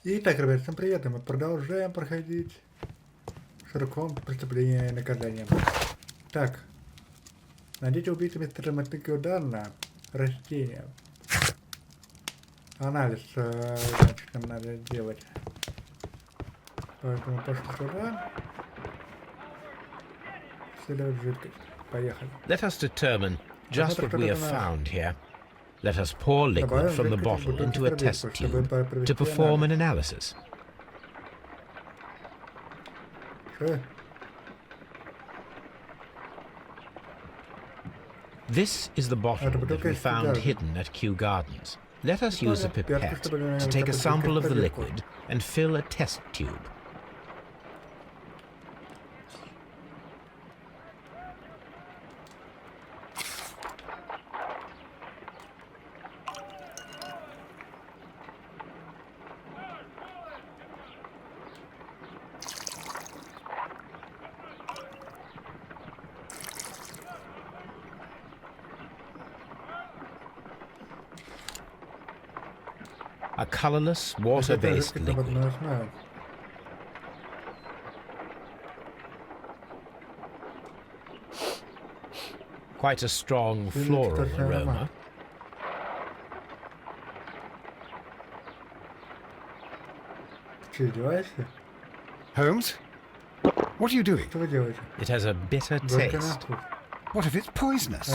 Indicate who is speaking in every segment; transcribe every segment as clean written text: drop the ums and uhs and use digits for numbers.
Speaker 1: Итак, ребят, всем привет, и мы продолжаем проходить Шерлоком преступление и наказание. Так, найдите убийцу мистера Матыкиода на растения. Анализ, значит, нам надо делать. Поэтому пошли сюда. Исследовать жидкость. Поехали.
Speaker 2: Let us determine just what we have found here. Let us pour liquid from the bottle into a test tube to perform an analysis.
Speaker 1: Sure.
Speaker 2: This is the bottle that we found hidden at Kew Gardens. Let us use a pipette to take a sample of the liquid and fill a test tube. A colorless, water-based liquid. Quite a strong floral aroma.
Speaker 3: Holmes? What are you doing?
Speaker 2: It has a bitter taste.
Speaker 3: What if it's poisonous?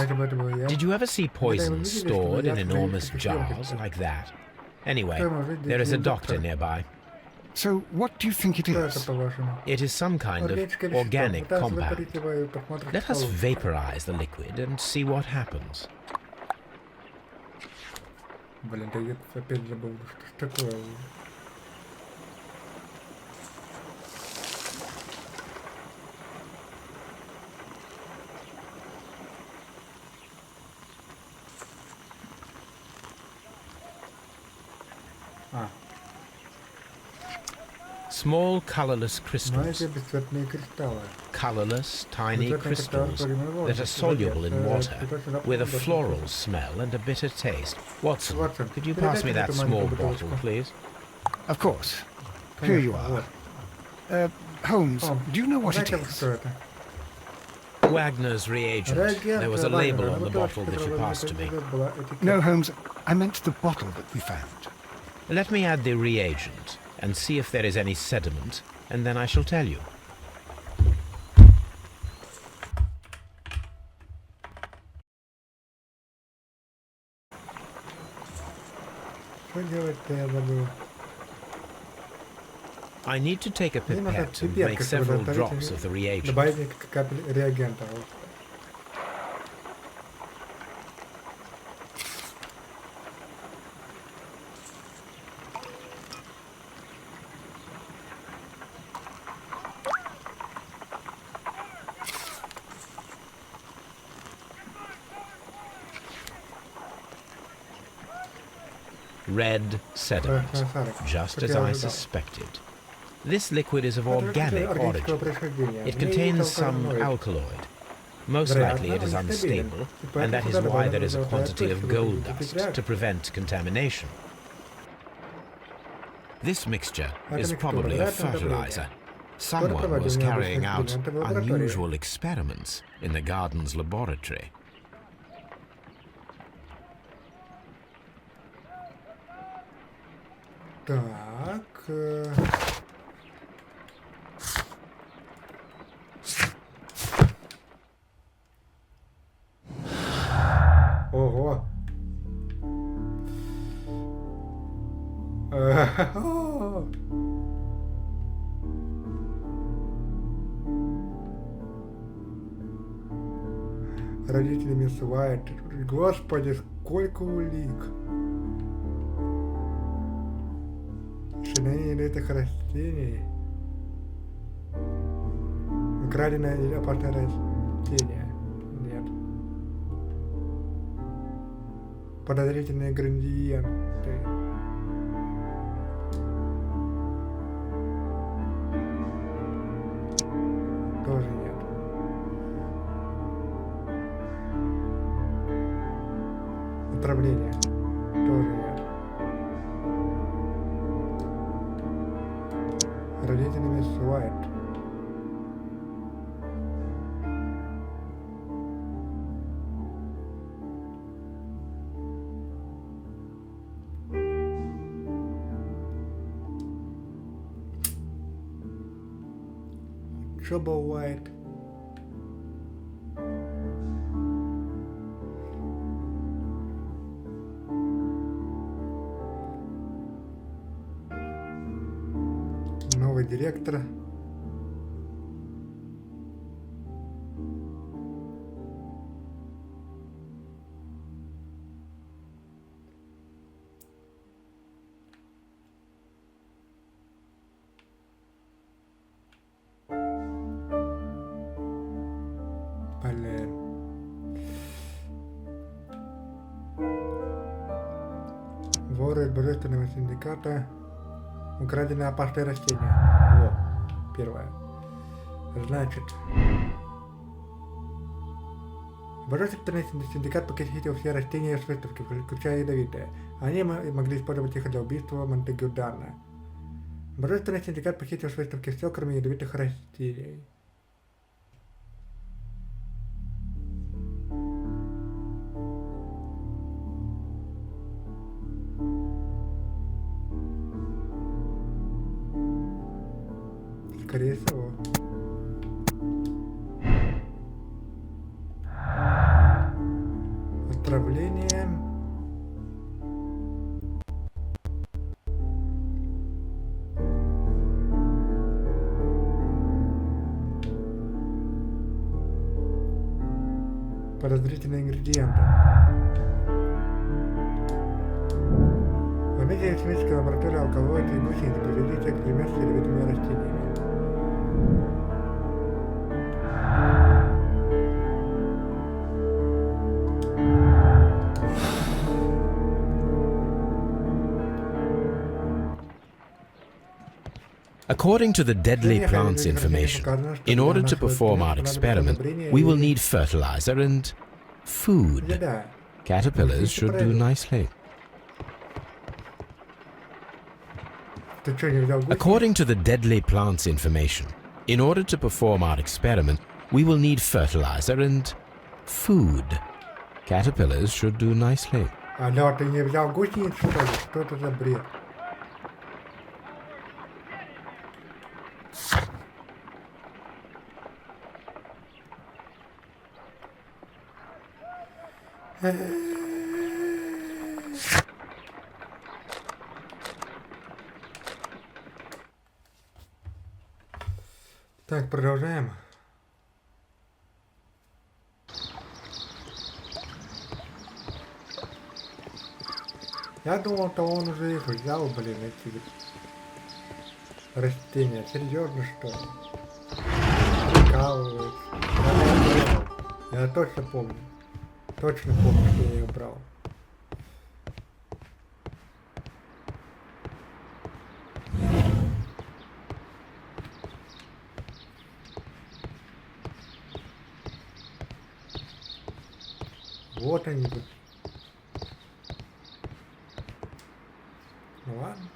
Speaker 2: Did you ever see poison stored in enormous jars like that? Anyway, there is a doctor nearby.
Speaker 3: So what do you think it is?
Speaker 2: It is some kind of organic compound. Let us vaporize the liquid and see what happens.
Speaker 1: Блин, да я опять забыл, что ж такое.
Speaker 2: Small colorless crystals.
Speaker 1: Кристаллы.
Speaker 2: Colorless, tiny crystals that are soluble in water, with a floral smell and a bitter taste. Watson, could you pass me that small bottle, please?
Speaker 3: Of course. Here you are. Holmes, do you know what it is?
Speaker 2: Wagner's reagent. There was a label on the bottle that you passed to me.
Speaker 3: No, Holmes, I meant the bottle that we found.
Speaker 2: Let me add the reagent and see if there is any sediment, and then I shall tell you. I need to take a pipette and make several drops of the reagent. Red sediment, just as I suspected. This liquid is of organic origin. It contains some alkaloid. Most likely it is unstable, and that is why there is a quantity of gold dust to prevent contamination. This mixture is probably a fertilizer. Someone was carrying out unusual experiments in the garden's laboratory.
Speaker 1: Так. Ого. Родители мисс Уайт. Господи, сколько улик. Шинение этих растений. Украденное или опасное растение. Нет. Подозрительные ингредиенты. Тоже нет. Отравление. Тоже нет. Родители мисс Уайт. Джоба Уайт. Новый директор. Блин. Воры из божественного синдиката. Украденные опасные растения. Во, первое. Значит, божественный синдикат похитил все растения с выставки, включая ядовитые. Они могли использовать их для убийства Монтегю Дарна. Божественный синдикат похитил с выставки все, кроме ядовитых растений. Скорее всего. Отравление. Подозрительные ингредиенты. В Америке химической лаборатории алкалоиды и гусеницы производится эксперимент с ядовитыми растениями.
Speaker 2: According to the deadly plants information, in order to perform our experiment, we will need fertilizer and food. Caterpillars should do nicely. According to the deadly plants information, in order to perform our experiment, we will need fertilizer and food. Caterpillars should do nicely.
Speaker 1: Алло, ты не взял гусениц, что ли? Что это за бред? Так, продолжаем. Я думал, то он уже их взял, блин, эти растения. Серьезно, что ли? Прикалывается. Я точно помню. Точно помню, что я ее брал. Вот они тут. Ну ладно.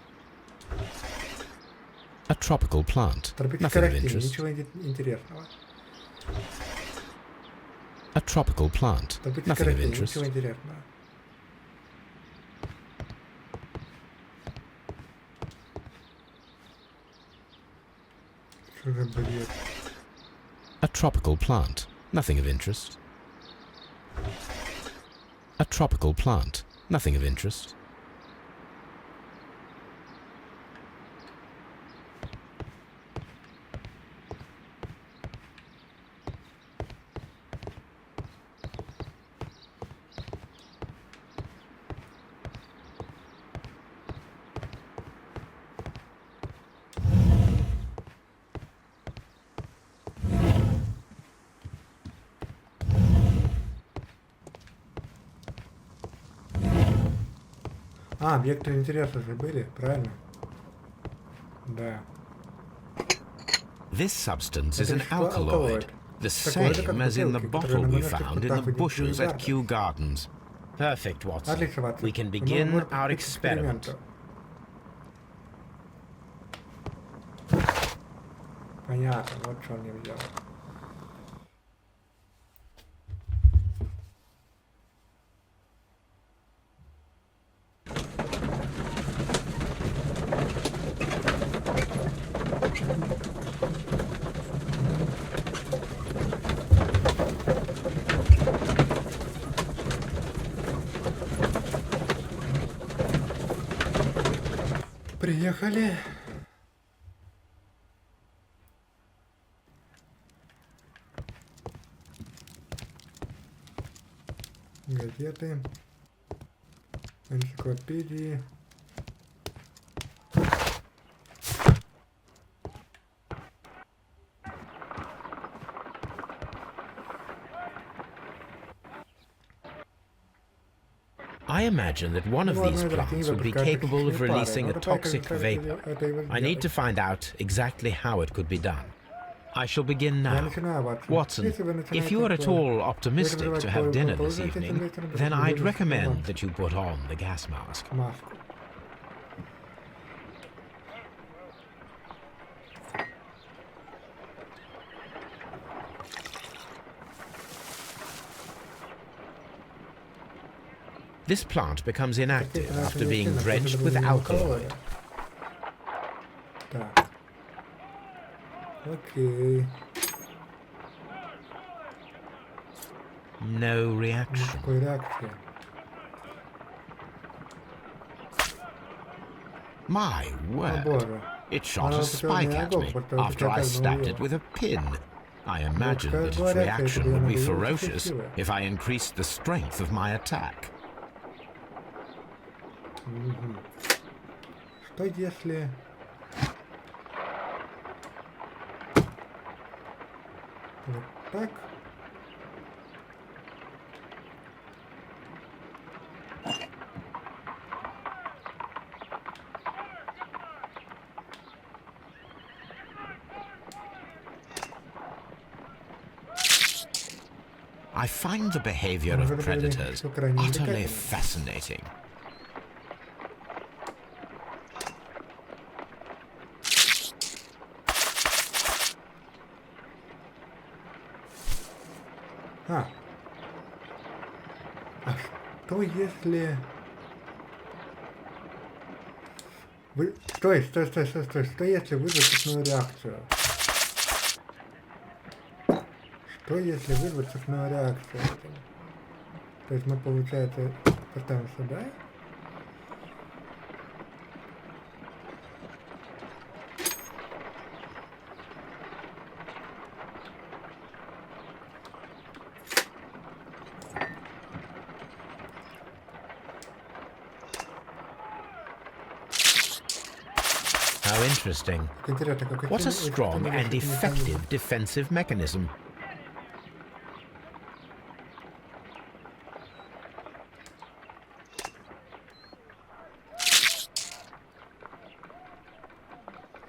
Speaker 2: A tropical plant.
Speaker 1: Тропическое
Speaker 2: Nothing of
Speaker 1: растение,
Speaker 2: interest.
Speaker 1: ничего интересного.
Speaker 2: A tropical plant.
Speaker 1: Тропическое
Speaker 2: Nothing of
Speaker 1: растение,
Speaker 2: interest.
Speaker 1: ничего интересного. Что за бред?
Speaker 2: A tropical plant. Nothing of interest. A tropical plant. Nothing of interest.
Speaker 1: А, объекты интереса же были, правильно? Да.
Speaker 2: This substance is an alkaloid, the same as in the bottle we found in the bushes at Kew Gardens. Perfect, Watson.
Speaker 1: Отлично, Ватсон.
Speaker 2: We can
Speaker 1: Мы
Speaker 2: begin
Speaker 1: можем
Speaker 2: our
Speaker 1: приступить к
Speaker 2: experiment.
Speaker 1: эксперименту. Понятно, вот что он не взял. Приехали. Газеты, энциклопедии.
Speaker 2: I imagine that one of these plants would be capable of releasing a toxic vapor. I need to find out exactly how it could be done. I shall begin now. Watson, if you are at all optimistic to have dinner this evening, then I'd recommend that you put on the gas mask. This plant becomes inactive after being drenched with alkaloid.
Speaker 1: Okay.
Speaker 2: No reaction. My word. It shot a spike at me after I stabbed it with a pin. I imagined that its reaction would be ferocious if I increased the strength of my attack.
Speaker 1: Что если... Вот так.
Speaker 2: I find the behavior of predators utterly fascinating.
Speaker 1: А что если... Стой, что если вызвать цепную реакцию? Что если вызвать цепную реакцию? То есть мы, получается, поставим сюда.
Speaker 2: How interesting. What a strong and effective defensive mechanism.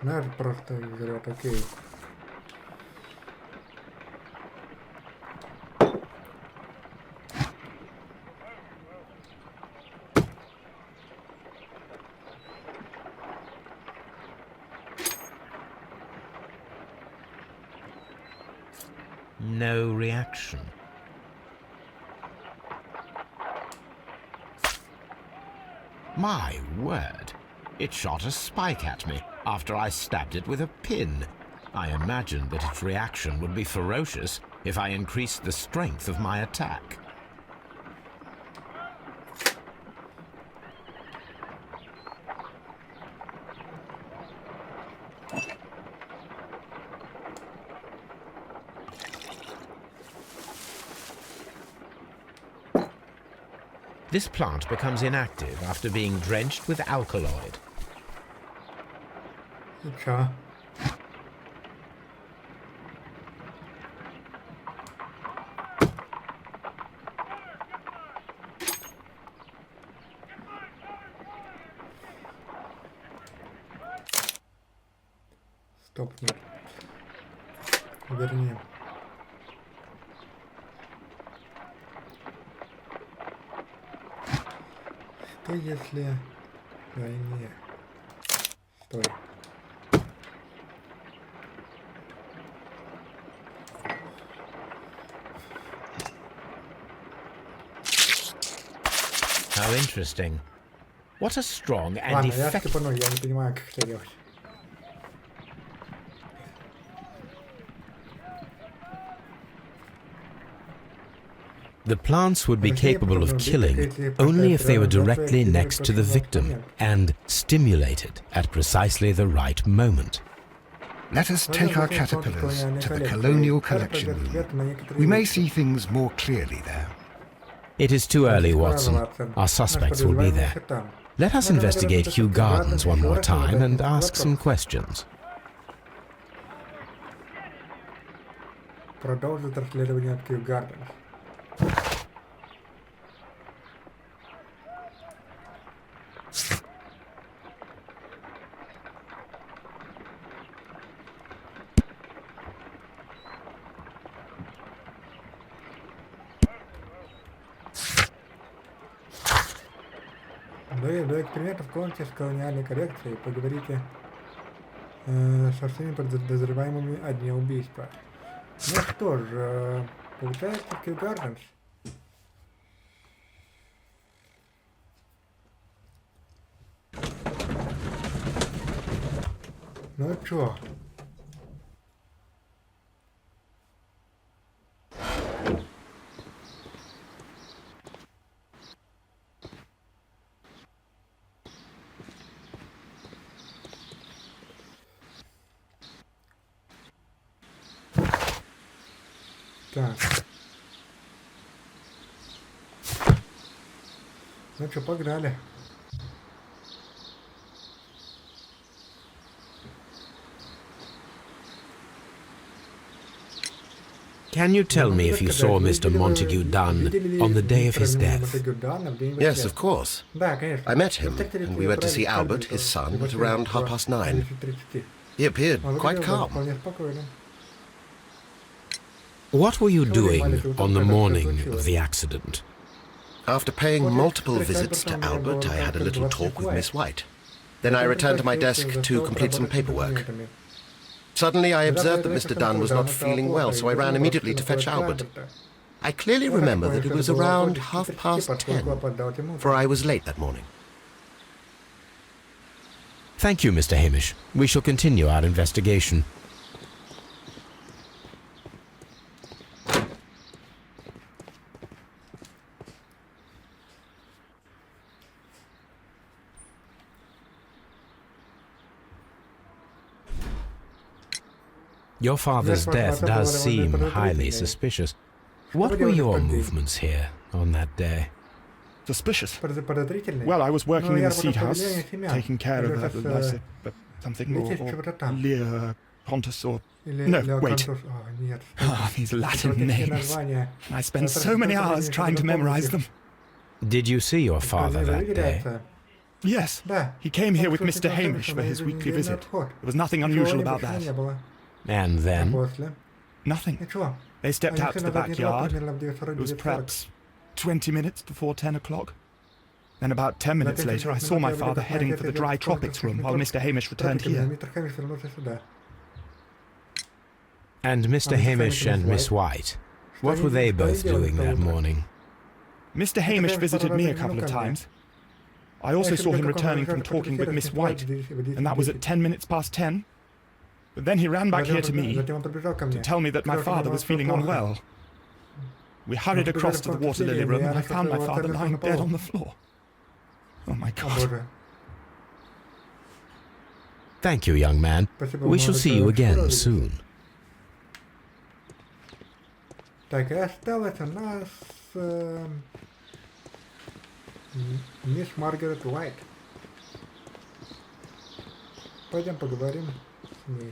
Speaker 1: Надо просто взрывать, окей.
Speaker 2: No reaction. My word. It shot a spike at me after I stabbed it with a pin. I imagined that its reaction would be ferocious if I increased the strength of my attack. This plant becomes inactive after being drenched with alkaloid.
Speaker 1: Okay. Стоп, нет. Верни. Что если... Да, не. Стой.
Speaker 2: How interesting. What a strong and
Speaker 1: Ладно, я
Speaker 2: effective...
Speaker 1: скипану, я не понимаю, как это делать.
Speaker 2: The plants would be capable of killing only if they were directly next to the victim and stimulated at precisely the right moment.
Speaker 3: Let us take our caterpillars to the Colonial Collection Room. We may see things more clearly there.
Speaker 2: It is too early, Watson. Our suspects will be there. Let us investigate Kew Gardens one more time and ask some questions.
Speaker 1: Продолжить расследование от Kew Gardens. До экспериментов комнате с колониальной коррекцией поговорите со всеми подозреваемыми о дне убийства. Ну что ж, получается Kew Gardens. Ну чё? Так. Ну что, погнали.
Speaker 2: Can you tell me if you saw Mr. Montague Dunn on the day of his death?
Speaker 4: Yes, of course. I met him, and we went to see Albert, his son, at around 9:30. He appeared quite calm.
Speaker 2: What were you doing on the morning of the accident?
Speaker 4: After paying multiple visits to Albert, I had a little talk with Miss White. Then I returned to my desk to complete some paperwork. Suddenly I observed that Mr. Dunn was not feeling well, so I ran immediately to fetch Albert. I clearly remember that it was around 10:30, for I was late that morning.
Speaker 2: Thank you, Mr. Hamish. We shall continue our investigation. Your father's death does seem highly suspicious. What were your movements here on that day?
Speaker 5: Suspicious? Well, I was working in the seed house, taking care of something, or Lear, Pontus, or... No, wait. Oh, these Latin names. I spend so many hours trying to memorize them.
Speaker 2: Did you see your father that day?
Speaker 5: Yes. He came here with Mr. Hamish for his weekly visit. There was nothing unusual about that.
Speaker 2: And then?
Speaker 5: Nothing. They stepped out to the backyard. It was perhaps 20 minutes before 10 o'clock. Then about 10 minutes later, I saw my father heading for the dry tropics room while Mr. Hamish returned here.
Speaker 2: And Mr. Hamish and Miss White, what were they both doing that morning?
Speaker 5: Mr. Hamish visited me a couple of times. I also saw him returning from talking with Miss White, and that was at 10 minutes past 10. But then he ran back here to me to tell me that my father was feeling unwell. We hurried across to the water lily room, and I found my father lying dead on the floor. Oh my God.
Speaker 2: Thank you, young man. We shall see you again soon.
Speaker 1: Так, и осталась у нас мисс Маргарет Уайт. Пойдем поговорим с ней.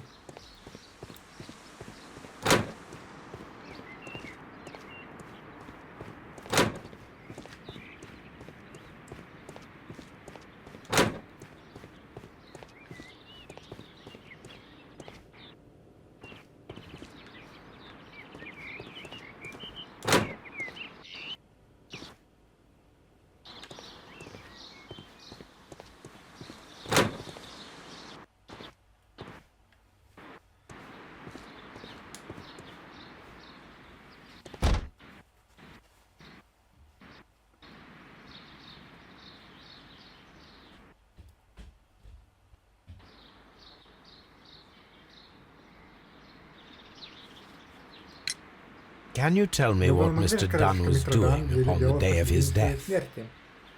Speaker 2: Can you tell me what Mr. Dunn was doing upon the day of his death?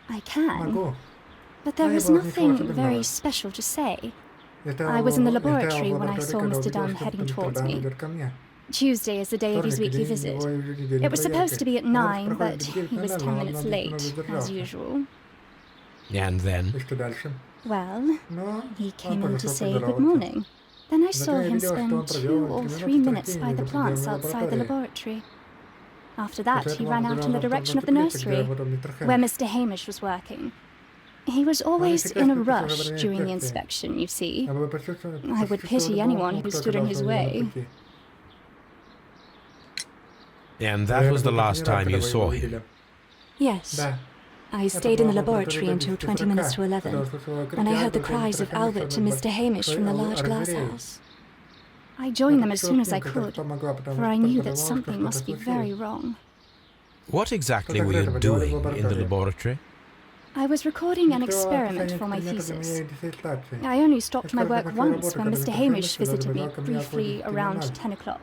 Speaker 6: I can. But there was nothing very special to say. I was in the laboratory when I saw Mr. Dunn heading towards me. Tuesday is the day of his weekly visit. It was supposed to be at 9, but he was 10 minutes late, as usual.
Speaker 2: And then?
Speaker 6: Well, he came in to say good morning. Then I saw him spend 2 or 3 minutes by the plants outside the laboratory. After that, he ran out in the direction of the nursery, where Mr. Hamish was working. He was always in a rush during the inspection, you see. I would pity anyone who stood in his way.
Speaker 2: And that was the last time you saw him?
Speaker 6: Yes. I stayed in the laboratory until 20 minutes to 11, when I heard the cries of Albert and Mr. Hamish from the large glass house. I joined them as soon as I could, for I knew that something must be very wrong.
Speaker 2: What exactly were you doing in the laboratory?
Speaker 6: I was recording an experiment for my thesis. I only stopped my work once when Mr. Hamish visited me briefly around 10 o'clock.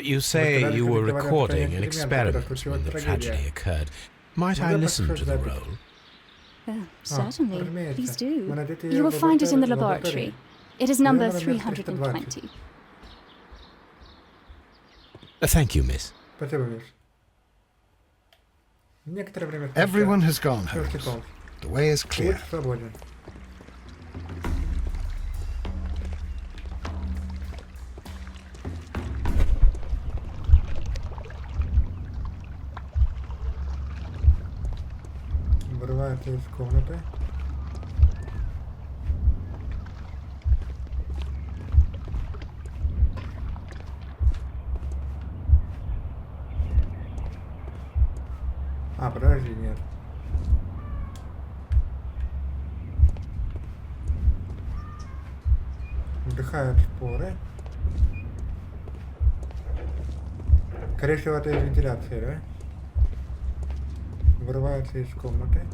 Speaker 2: You say you were recording an experiment when the tragedy occurred. Might I listen to the roll?
Speaker 6: Certainly, please do. You will find it in the laboratory. It is number 320.
Speaker 2: Thank you, miss.
Speaker 3: Everyone has gone, Holmes. The way is clear.
Speaker 1: Подожди, нет. Вдыхают споры. Скорее всего, это из вентиляции, да? Вырываются из комнаты.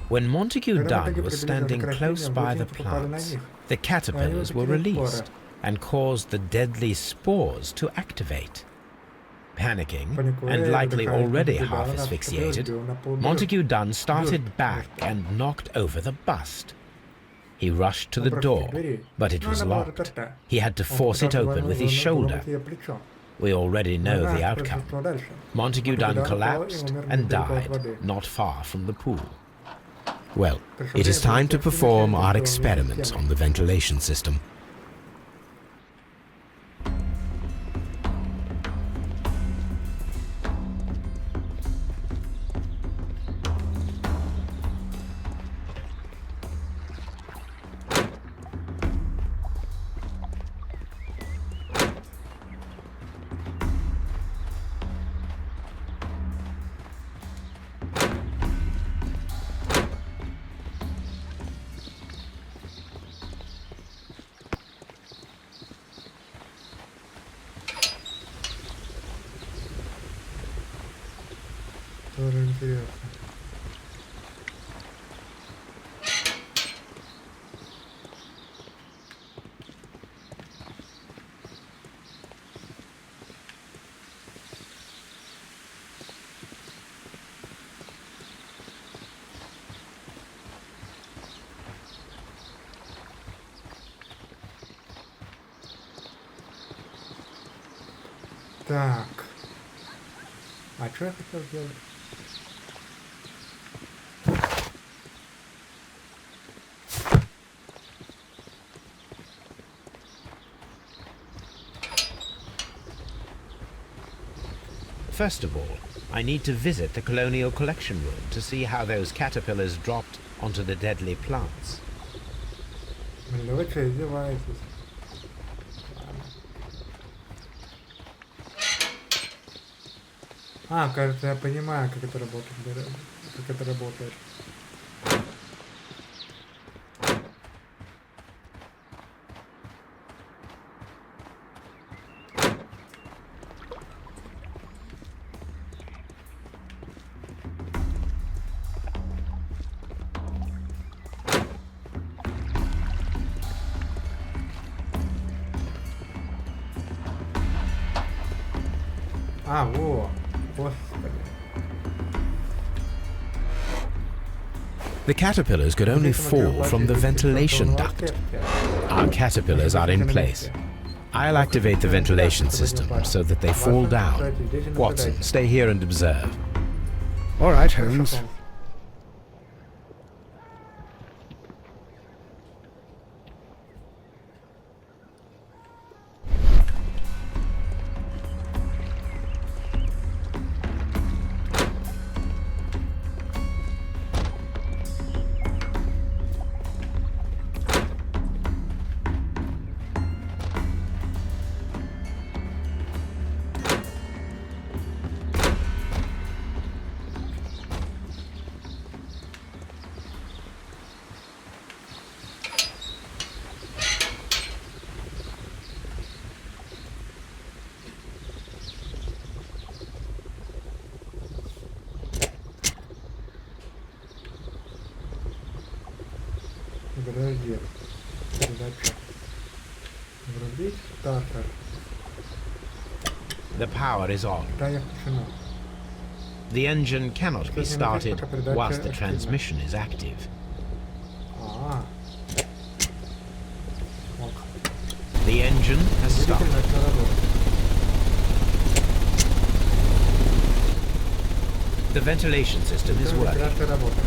Speaker 2: When Montague Dunn was standing close by the plants, the caterpillars were released and caused the deadly spores to activate. Panicking, and likely already half asphyxiated, Montague Dunn started back and knocked over the bust. He rushed to the door, but it was locked. He had to force it open with his shoulder. We already know the outcome. Montague Dunn collapsed and died not far from the pool. Well, it is time to perform our experiment on the ventilation system.
Speaker 1: Тоже интересно. Так. А что я хотел сделать?
Speaker 2: First of all, I need to visit the Colonial Collection Room to see how those caterpillars dropped onto the deadly plants.
Speaker 1: А, кажется, я понимаю, как это работает. Как это работает. А, во, господи.
Speaker 2: The caterpillars could only fall from the ventilation duct. Our caterpillars are in place. I'll activate the ventilation system so that they fall down. Watson, stay here and observe.
Speaker 3: All right, Holmes.
Speaker 1: Подожди. Передача. Врубить стартер.
Speaker 2: The power is on.
Speaker 1: Да, я включена.
Speaker 2: The engine cannot be started whilst the transmission is active.
Speaker 1: А. Ок.
Speaker 2: The engine has
Speaker 1: Двигатель
Speaker 2: stopped.
Speaker 1: начал работать.
Speaker 2: The ventilation system is working.
Speaker 1: Вентиляция работает.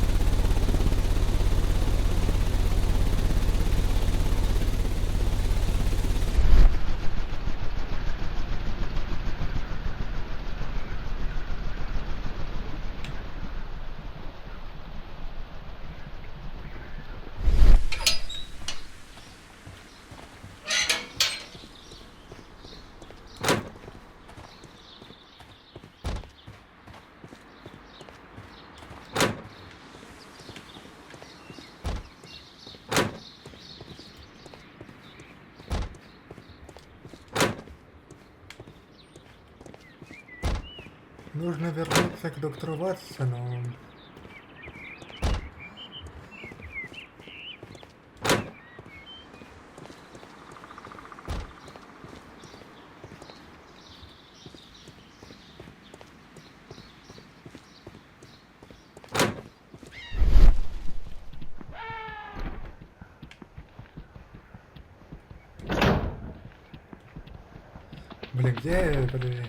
Speaker 1: Нужно вернуться к доктору Ватсону. Блин, где... Подожди.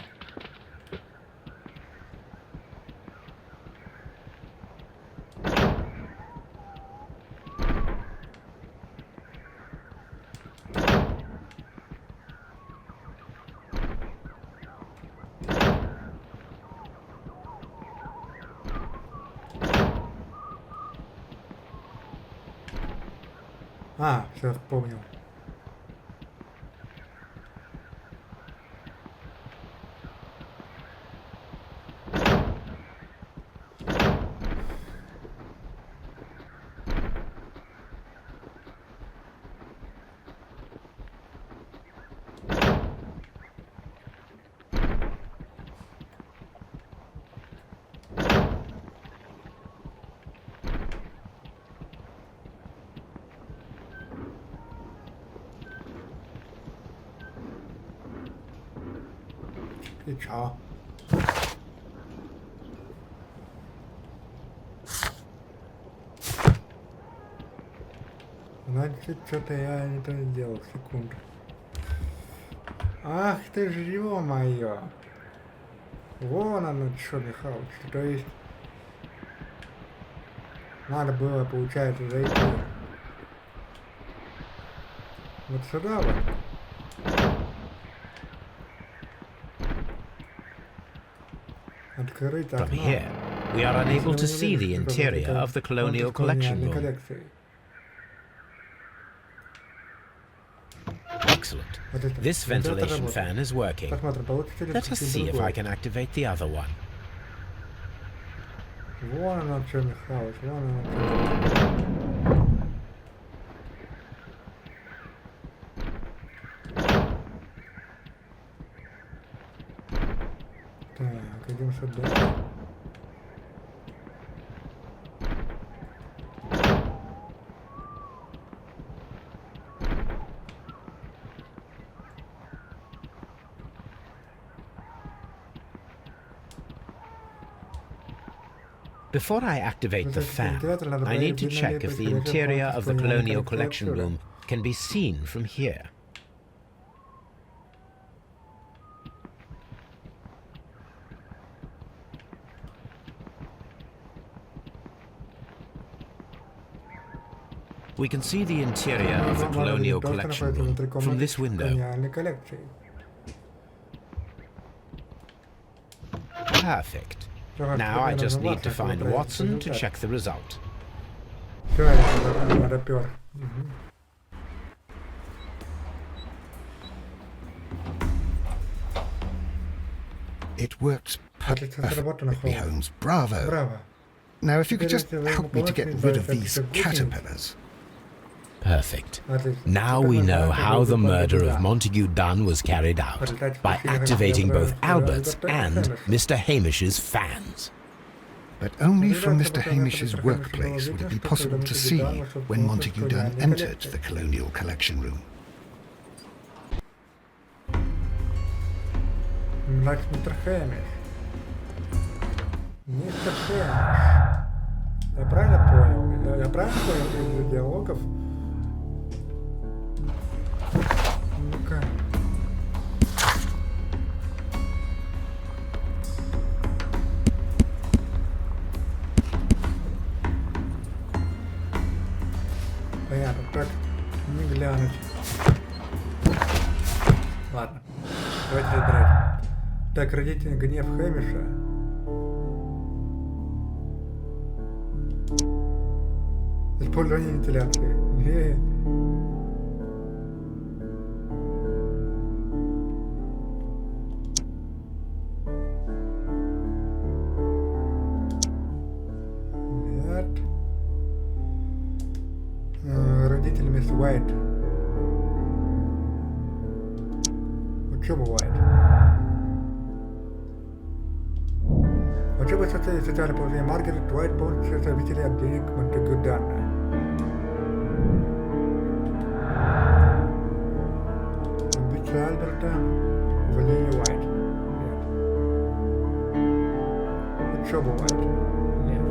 Speaker 1: А, все, вспомнил. И чё? Значит, что-то я не то сделал. Секунду. Ах ты ж, ё-моё. Вон оно что, Михалыч. То есть... Надо было, получается, зайти. Вот сюда вот.
Speaker 2: From here, we are unable to see the interior of the colonial collection room. Excellent. This ventilation fan is working. Let us see if I can activate the other one.
Speaker 1: Вон оно, черный хаос, вон оно, черный. Так, идем сюда.
Speaker 2: Before I activate the fan, I need to check if the interior of the Colonial Collection Room can be seen from here. We can see the interior of the Colonial Collection Room from this window. Perfect. Now I just need to find Watson to check the result.
Speaker 3: It works perfectly, Holmes. Bravo. Now, if you could just help me to get rid of these caterpillars.
Speaker 2: Perfect. Now we know how the murder of Montague Dunn was carried out, by activating both Albert's and Mr. Hamish's fans.
Speaker 3: But only from Mr. Hamish's workplace would it be possible to see when Montague Dunn entered the Colonial Collection Room.
Speaker 1: Mr. Hamish. Мистер Хэмиш. Я правильно понял? Я правильно понял из диалогов? Ну-ка. Понятно, как не глянуть. Ладно, давайте разбирать. Так, родительный гнев Хэмиша. Использование вентиляции. Нет. Родители мисс Уайт. Учеба Уайт. Учеба социальное положение Маргарет Уайт полностью зависели от денег Монтегю Данна. Альберта, увольнение Уайт. Нет. Учеба Уайт. Нет.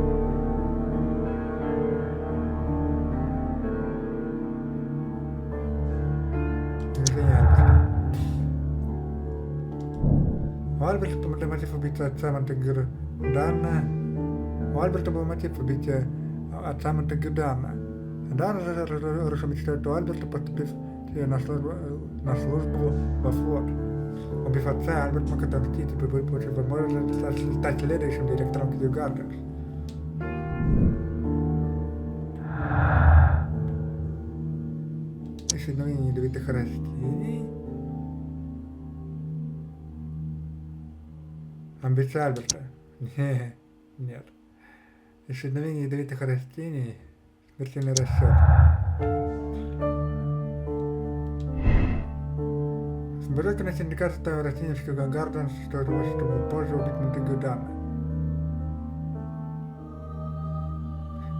Speaker 1: Увольнение Альберта. У Альберта был мотив убийцы отца Монтегю Данна. У Альберта был мотив убийцы отца Монтегю Данна. Данна разрушил мечту Альберта, поступив на службу во флот. Убив отца, Альберт мог отомстить и получил возможность стать следующим директором Kew Gardens. Исчезновение ядовитых растений. Амбиция Альберта. Нет. Исчезновение ядовитых растений. Смертельный расчет. Божественный синдикат ставил растения в Kew Gardens, чтобы позже убить Монтегю Данна.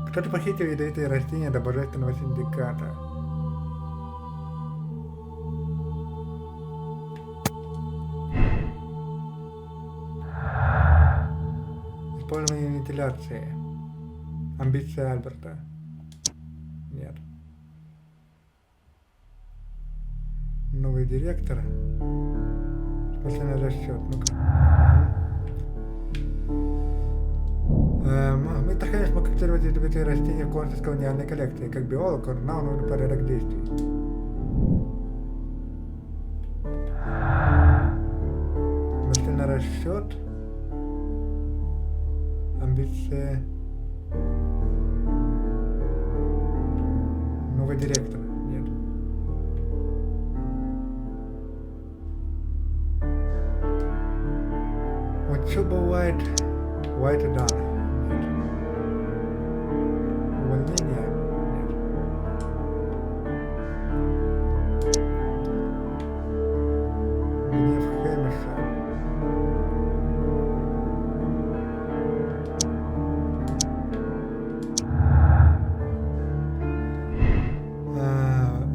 Speaker 1: Кто-то похитил ядовитые растения до Божественного синдиката. Использование вентиляции. Амбиция Альберта. Нет. Новый директор. Смысленный расчет. Ну-ка. Мистер Хэмиш мог активировать ядовитые растения в конкурсе колониальной коллекции. Как биолог он знал нужный порядок действий. Смысленный расчет. Амбиция. Новый директор. Нет. Учеба Уайт и Данна. Нет.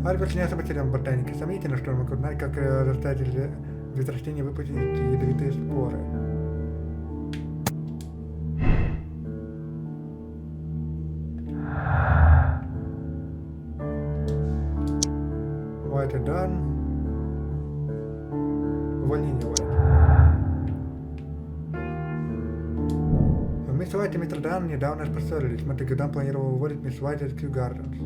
Speaker 1: Альберт не особо силен в ботанике. Сомнительно, что он мог узнать, как заставить вид растения выпустить ядовитые споры. White and done. Увольнение White. Мисс Уайт и мистер Дан недавно поссорились. Монтегю Дан планировал уволить мисс Уайт из Кью Гарденс.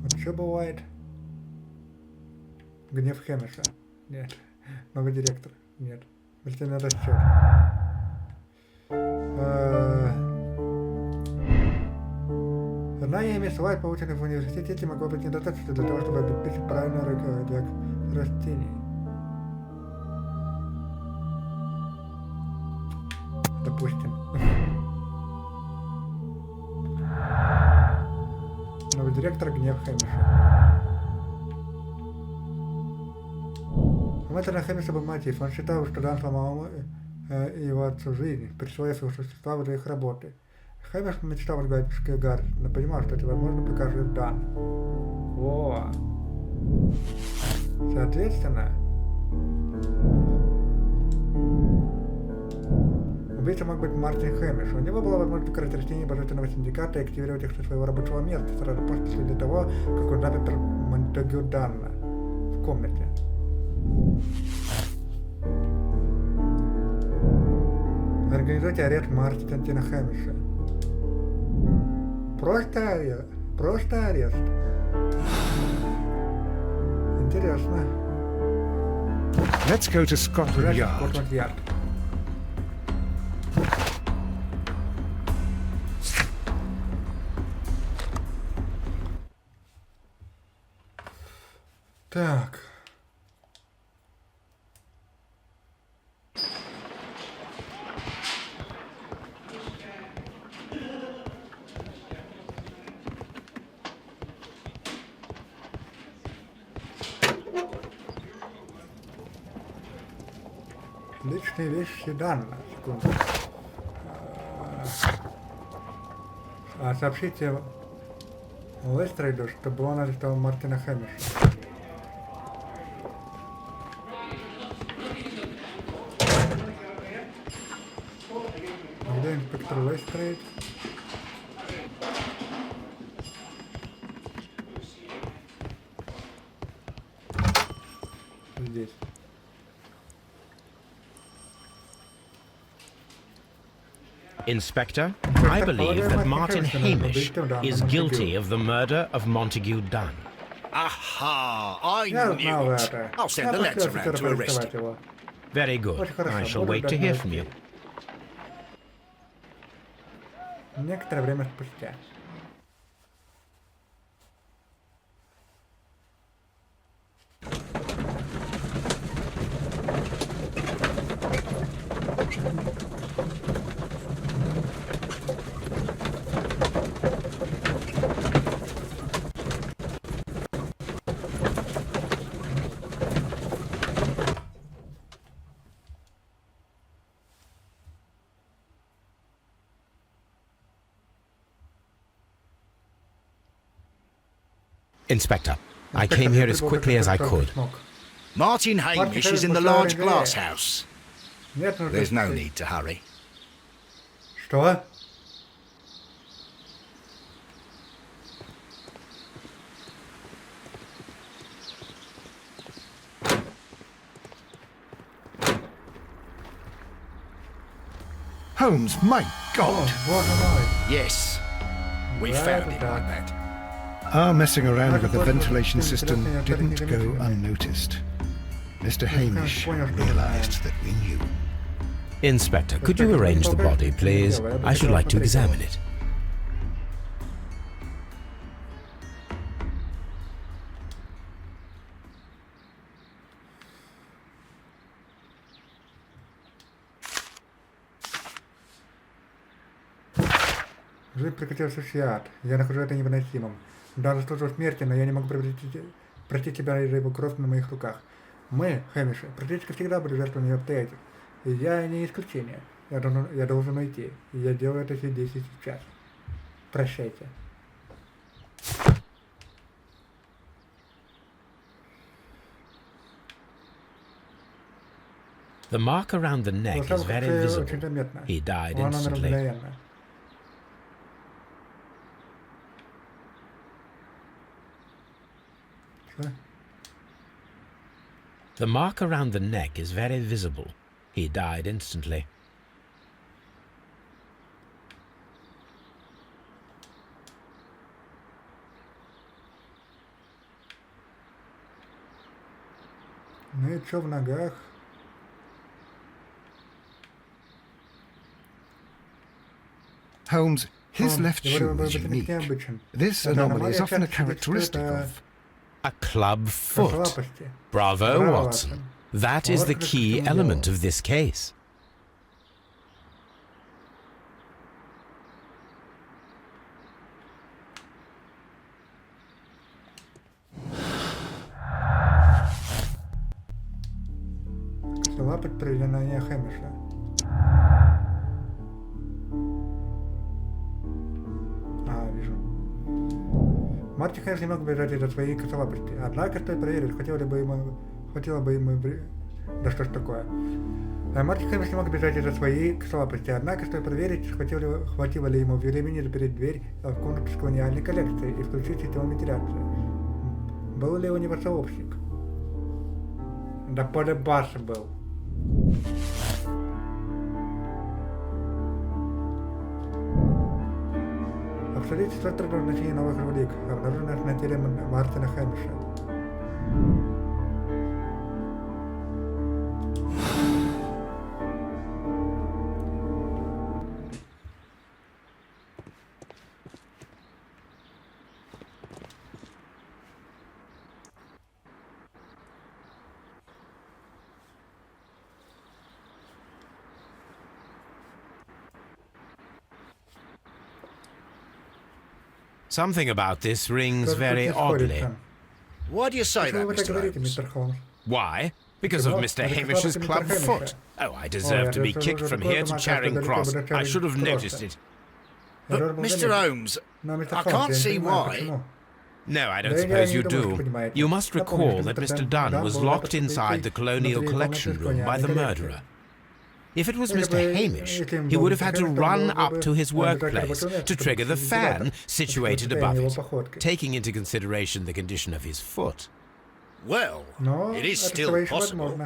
Speaker 1: Вот что бывает? Гнев Хэмиша. Нет. Новый директор. Нет. Смертельный расчет. Знания мисс Уайт, полученных в университете, могло быть недостаточно для того, чтобы обеспечить правильную реакцию растений. Допустим. Новый директор гнев Хэмиша. У мэтра Хэмиша был мотив. Он считал, что Дан сломал его отцу жизнь, присвоив его существование для их работы. Хэмиш мечтал возглавить Кью Гарденс, но понимал, что это возможно прикажет Дан. О! Соответственно, убийца мог быть Мартин Хэмиш. У него была возможность украсть растения божественного синдиката и активировать их со своего рабочего места сразу после того, как он запер Монтегю Данна в комнате. Организуйте арест Мартина Хэмиша. Просто арест. Интересно.
Speaker 3: Let's go to Scotland Yard.
Speaker 1: Так. Личные вещи Данна. Секунду. Сообщите Лестрейду, чтобы он арестовал Мартина Хэмиша. Где инспектор Лестрейд? Здесь.
Speaker 2: Inspector, I believe that Martin Hamish is guilty of the murder of Montague Dunn.
Speaker 7: Aha! I knew it. I'll send the lads around to arrest him.
Speaker 2: Very good. I shall wait to hear from you.
Speaker 1: Некоторое время спустя.
Speaker 2: Inspector, I came here as quickly as I could.
Speaker 7: Martin Hamish is in the large glass house. There's no need to hurry.
Speaker 1: Что?
Speaker 3: Holmes, my God!
Speaker 7: Yes, we found it like that.
Speaker 3: Our messing around with the ventilation system didn't go unnoticed. Mr. Hamish realized that we knew.
Speaker 2: Inspector, could you arrange the body, please? I should like to examine it.
Speaker 1: Жизнь прекратился яд. Я нахожу это невыносимым. Да, заслужил смерти, но я не могу простить тебя из-за его кровь на моих руках. Мы, Хэмиши, практически всегда были жертвами обстоятельств. И я не исключение. Я должен уйти. И я делаю это здесь и сейчас. Прощайте.
Speaker 2: The mark around the neck is very visible. He died instantly. The mark around the neck is very visible. He died instantly.
Speaker 1: Ну и что в ногах?
Speaker 3: Holmes, his left shoe is unique. This anomaly is often a characteristic of...
Speaker 2: A club foot. Bravo, Watson. That is the key element of this case.
Speaker 1: Лапоть проявления Хэмиша. Вижу. Марти Хэмиш не мог бежать из-за своей косолапости. Однако, стоит проверить, хватило бы ему... Да что ж такое? Марти Хэмиш не мог бежать из-за своей косолапости. Однако, стоит проверить, хватило ли ему времени запереть дверь в комнату с колониальной коллекцией и включить систему вентиляции. Был ли у него сообщник? Да полюбас был. Обсудите структуру значения новых улик, обнаруженных на теле Мартина Хэмиша.
Speaker 2: Something about this rings very oddly.
Speaker 7: Why do you say that, Mr. Holmes?
Speaker 2: Why? Because of Mr. Hamish's club foot. Oh, I deserve to be kicked from here to Charing Cross. I should have noticed it.
Speaker 7: But, Mr. Holmes, I can't see why.
Speaker 2: No, I don't suppose you do. You must recall that Mr. Dunn was locked inside the Colonial Collection Room by the murderer. If it was Mr. Hamish, he would have had to run up to his workplace to trigger the fan situated above it, taking into consideration the condition of his foot.
Speaker 7: Well, it is still possible.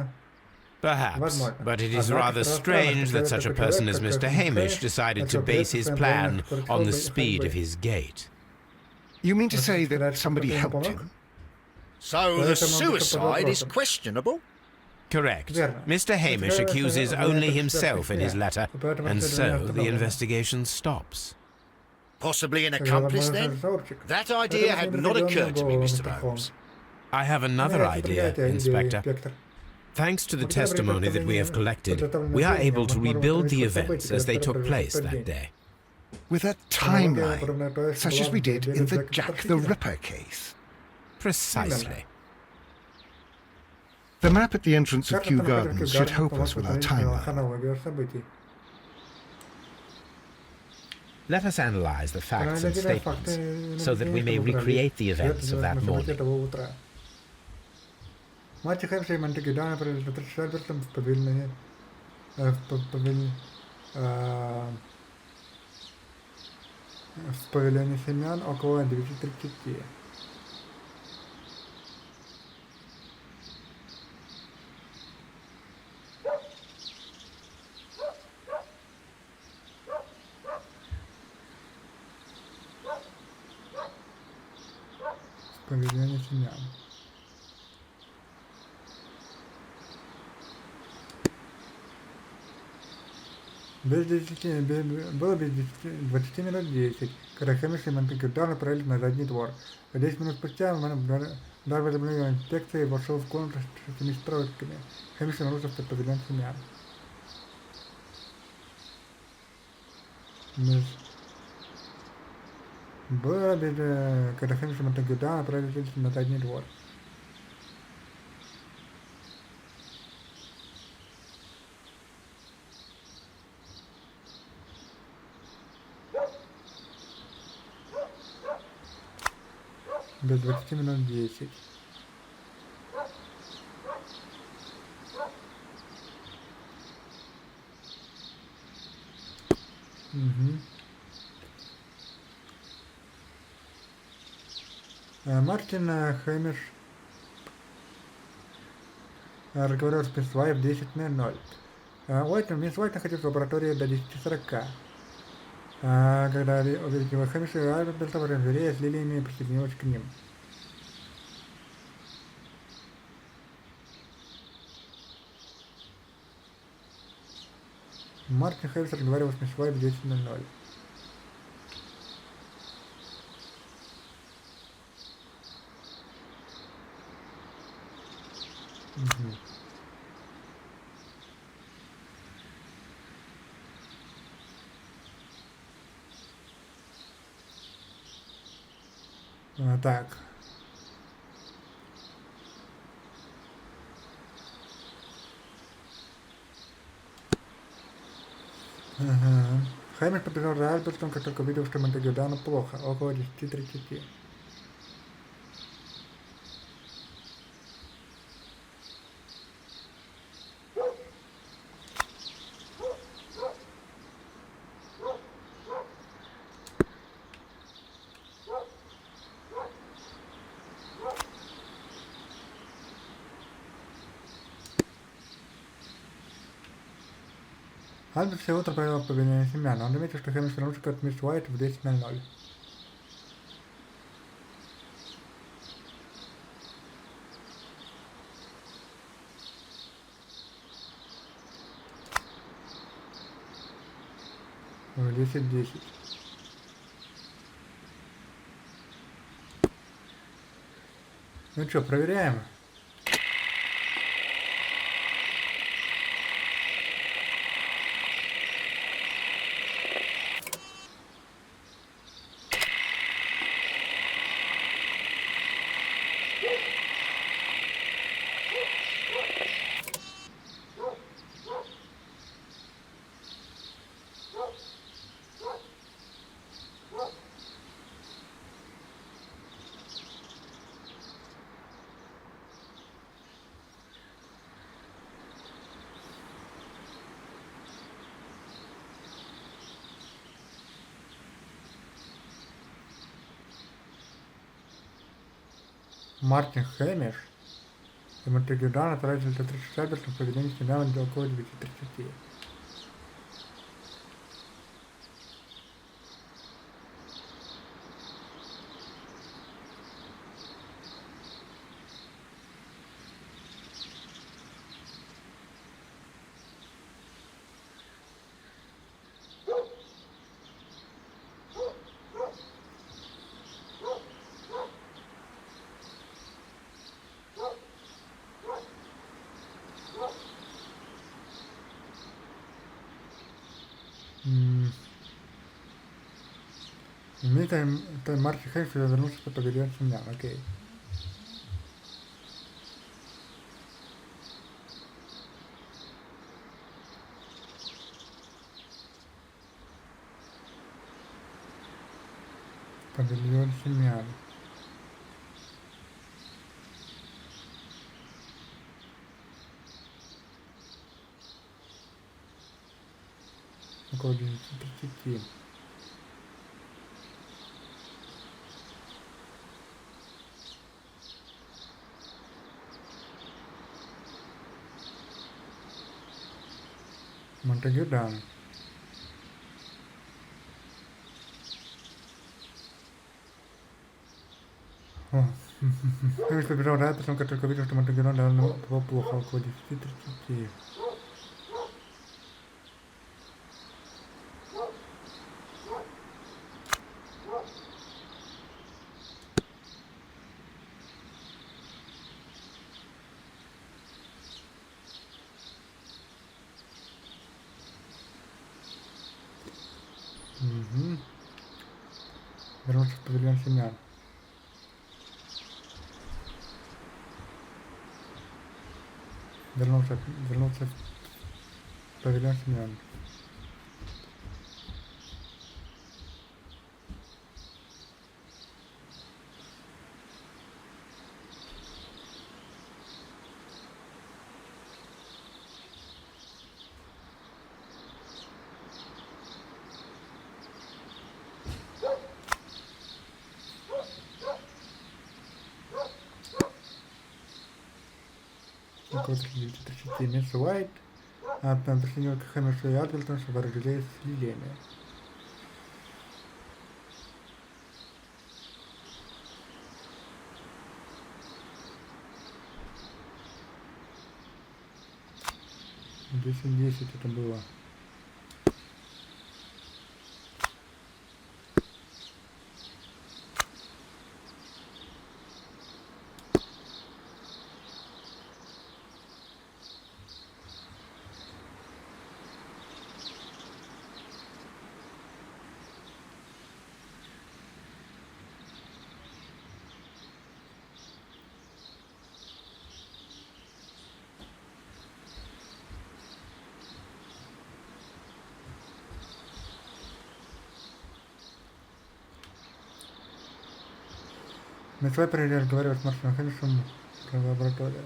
Speaker 2: Perhaps, but it is rather strange that such a person as Mr. Hamish decided to base his plan on the speed of his gait.
Speaker 3: You mean to say that somebody helped him?
Speaker 7: So the suicide is questionable?
Speaker 2: Correct. Mr. Hamish accuses only himself in his letter, and so the investigation stops.
Speaker 7: Possibly an accomplice, then? That idea had not occurred to me, Mr. Holmes.
Speaker 2: I have another idea, Inspector. Thanks to the testimony that we have collected, we are able to rebuild the events as they took place that day.
Speaker 3: With a timeline, such as we did in the Jack the Ripper case.
Speaker 2: Precisely.
Speaker 3: The map at the entrance of Kew Gardens should help us with our timeline.
Speaker 2: Let us analyze the facts and statements, so that we may recreate the events of that morning.
Speaker 1: В павильоне семян около 9:30. В павильоне семян. Было без 20 минут 10, когда Хэмиш и Монтегю направились на задний двор. 10 минут спустя дар возобновил инспекции и вошел в комнату с 6 стройками. Хэмиш вернулся в павильон семян. Было без... когда Хэмиш и Монтегю направились на задний двор. Без 20 минут 10. Мартин Хэмиш разговаривал с мисс Уайт в 10:00. Мисс Уайт находилась в лаборатории до 10:40. Когда увидела Хэмиша, Альберт в оранжерее с лилиями присоединилась к ним. Мартин Хэмиш разговаривал с мисс Уайт в 10:00. Так. Хэмиш побежал за Альбертом, как только увидел, что Монтегю Дану плохо, около 10:30. Альберт все утро провел по поведению семьян. Он заметил, что Хэмиш вернулся от мисс Уайт в 10:00. В 10:10. Ну что, проверяем? Мартин Хэмиш и Монтегю Дан отправились за 3 часа Альбертом в поведении семьян до около 9:30. Это Мартин Хэмиш вернулся по поведению семьян, окей. Павильон семьян. Около 9:30. Монтегю Дан. Хэмиш побежал рад, потом как только увидел, что Монтегю Дан было плохо, около 10:30. Вернулся в павильон семьян. Вернулся в павильон семьян. 30 мисс Уайт, присоединил к Хэмишу и Альбертону, чтобы разделились с лилиями. Здесь 10 это было. Начала разговаривать с Марсом Хэмишем про лабораторию.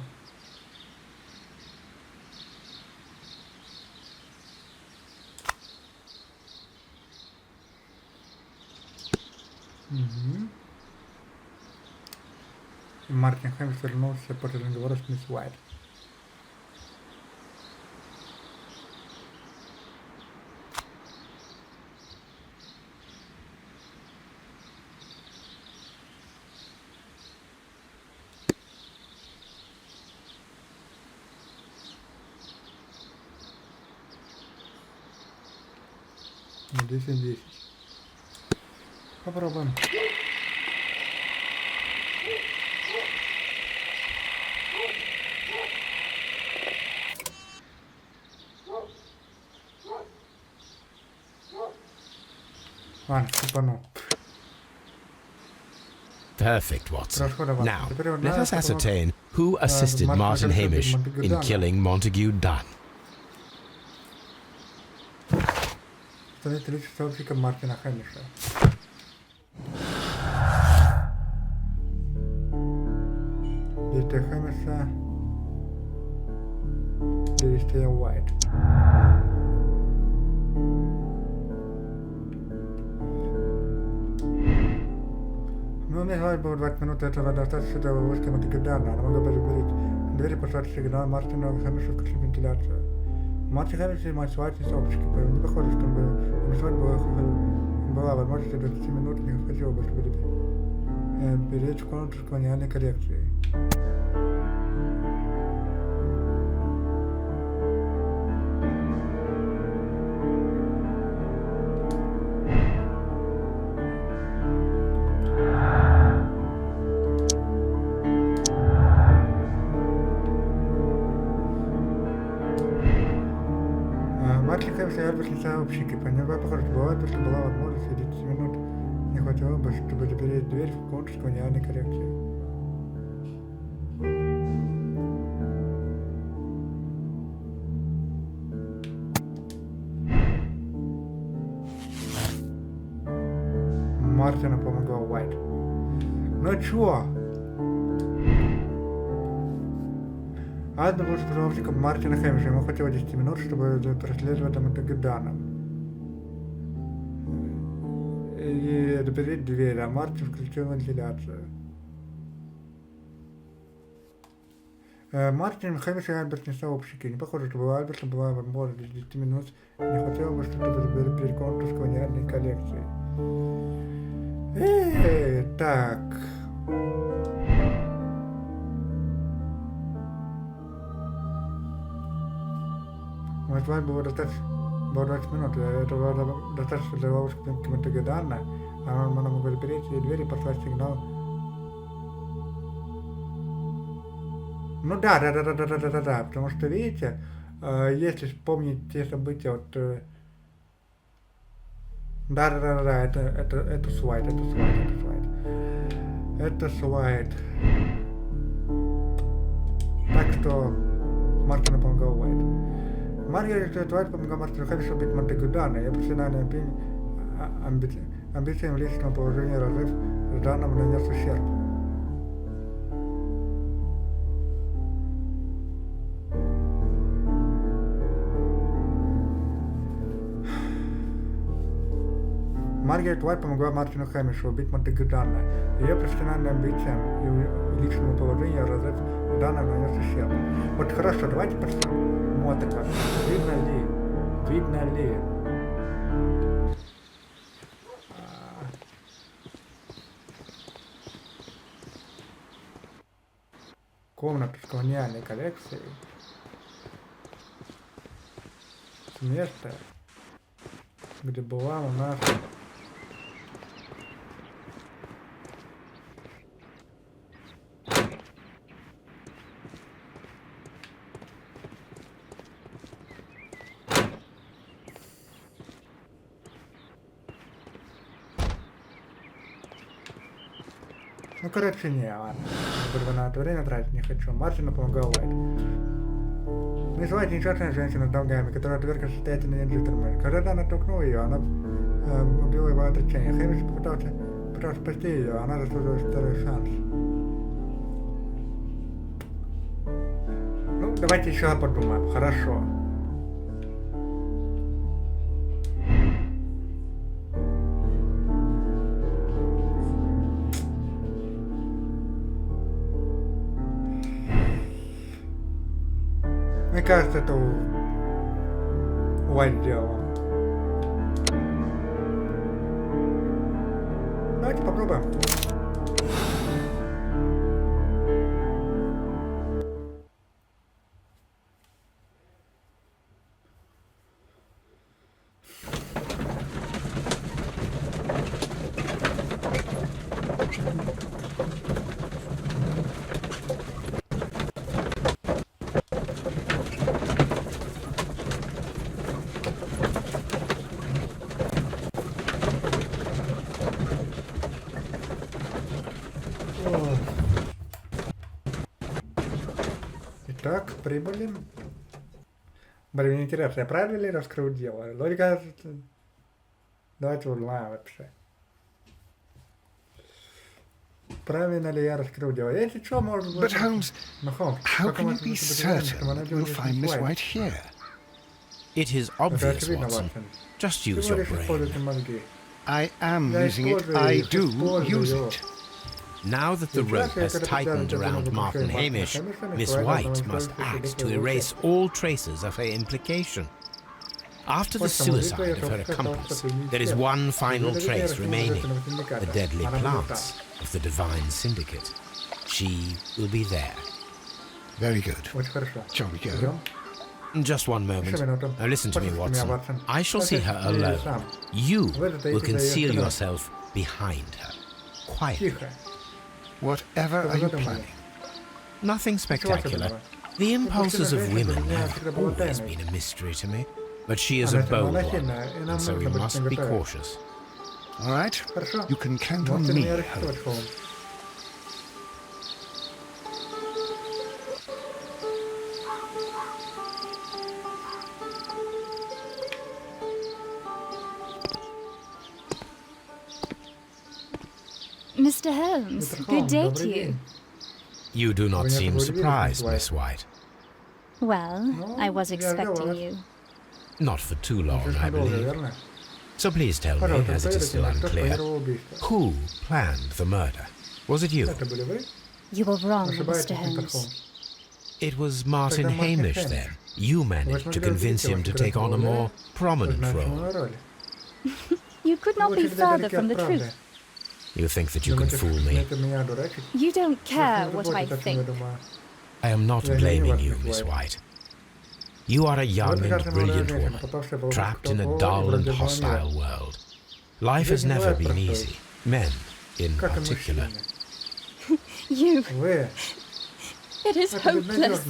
Speaker 1: Угу. И Мартин Хэмиш вернулся после разговора с мисс Уайт. Здесь и 10. Попробуем. Ладно, цепану.
Speaker 2: Perfect, Watson. Now, let us ascertain who assisted Martin Hamish in killing Montague Dunn.
Speaker 1: Становится личным сообщником Мартина Хэмиша. Действия Хэмиша. Действия Уайт. Ну, мне говорит, было 20 минут, этого достаточно, чтобы вывести Монтегю Данна. Она могла бы разберить двери, послать сигнал Мартину Хэмишу, включить вентиляцию. Мартин Хэмиш и мать Уайт и сообщники, поэтому не похоже, что мисс Уайт была возможность 20 минут, не хотела бы, чтобы беречь комнату с колониальной коллекцией. Мартин Хэмиш и Альберт сообщники, поняла, похоже, что бывает, если была возможность 10 минут, не хватило бы, чтобы запереть дверь в комнату с колониальной коллекцией. Мартину помогал Уайт. Ну чё? Альберт был сообщником Мартина Хэмиша, ему хватило 10 минут, чтобы проследовать Монтегю Данном и запереть дверь, а Мартин включил вентиляцию. Мартин Хэмиш и Альберт не сообщники. Не похоже, что у Альберта была возможность 10 минут, не хватило бы, чтобы запереть комнату с колониальной коллекцией. Так. Может, вам было достаточно 20 минут, этого достаточно для ловушки Монтегю Данна, а она могла запереть дверь и послать сигнал. Ну да, потому что, видите, если вспомнить те события, вот... Да, это Свайт. Это Свайт. Так что Мартину помогал Уайт. Маргаret Уайт помогал Мартину Хэмишу убить Монтегю Данна. Я профессиональный амбициям личного положения разрыв с Данном нанес ущерб. Маргарет Уайт помогла Мартину Хэмишу убить Монтегю Данна. Ее профессиональным амбициям и личному положению разрыв Данна нанес ущерб. Вот хорошо, давайте посмотрим. Видно ли? Комната с колониальной коллекцией. С места, где была у нас ну, короче, не, ладно. Буду на это время тратить не хочу. Мартину помогал Уайт. Мисс Уайт несчастная женщина с долгами, которая отверг состоятельный джентльмен. Когда Дана толкнула ее, она убила его отречение. Хэмиш пытался спасти ее, она заслужила второй шанс. Ну, давайте еще подумаем. Хорошо. Мне кажется, это Уайт делал. Давайте попробуем. Итак, прибыли. Блин, мне интересно, я правильно ли раскрыл дело? Логика... Давайте узнаем вообще. Правильно ли я раскрыл дело? Если что, может быть...
Speaker 3: But Holmes,
Speaker 1: Holmes,
Speaker 3: how can you be certain that we'll find Miss White here?
Speaker 2: It is obvious, Watson. Just use your brain.
Speaker 3: I am using it. I do use it.
Speaker 2: Now that the rope has tightened around Martin Hamish, Miss White must act to erase all traces of her implication. After the suicide of her accomplice, there is one final trace remaining, the deadly plants of the Divine Syndicate. She will be there.
Speaker 3: Very good. Shall we go?
Speaker 2: Just one moment. Now listen to me, Watson. I shall see her alone. You will conceal yourself behind her, quietly.
Speaker 3: Whatever are you planning?
Speaker 2: Nothing spectacular. The impulses of women have always been a mystery to me. But she is a bold one, and so we must be cautious.
Speaker 3: All right, you can count on me, Holmes.
Speaker 6: Mr. Holmes, good day to you.
Speaker 2: You do not seem surprised, Miss White.
Speaker 6: Well, I was expecting you.
Speaker 2: Not for too long, I believe. So please tell me, as it is still unclear, who planned the murder? Was it you?
Speaker 6: You were wrong, Mr. Holmes.
Speaker 2: It was Martin Hamish, then. You managed to convince him to take on a more prominent role.
Speaker 6: You could not be further from the truth.
Speaker 2: You think that you can fool me?
Speaker 6: You don't care what I think.
Speaker 2: I am not blaming you, Miss White. You are a young and brilliant woman, trapped in a dull and hostile world. Life has never been easy, men in particular.
Speaker 6: You... It is hopeless.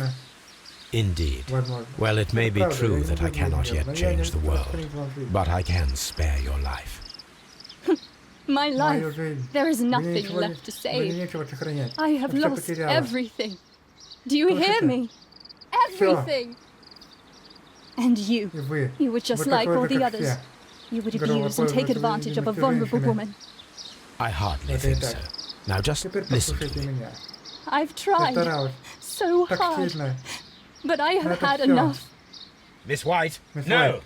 Speaker 2: Indeed. Well, it may be true that I cannot yet change the world, but I can spare your life.
Speaker 6: My life. There is nothing left to save. I have lost everything. Do you hear me? Everything! And you were just like all the others. You would abuse and take advantage of a vulnerable woman.
Speaker 2: I hardly think so. Now just listen to me.
Speaker 6: I've tried so hard, but I have had enough.
Speaker 2: Miss White, no!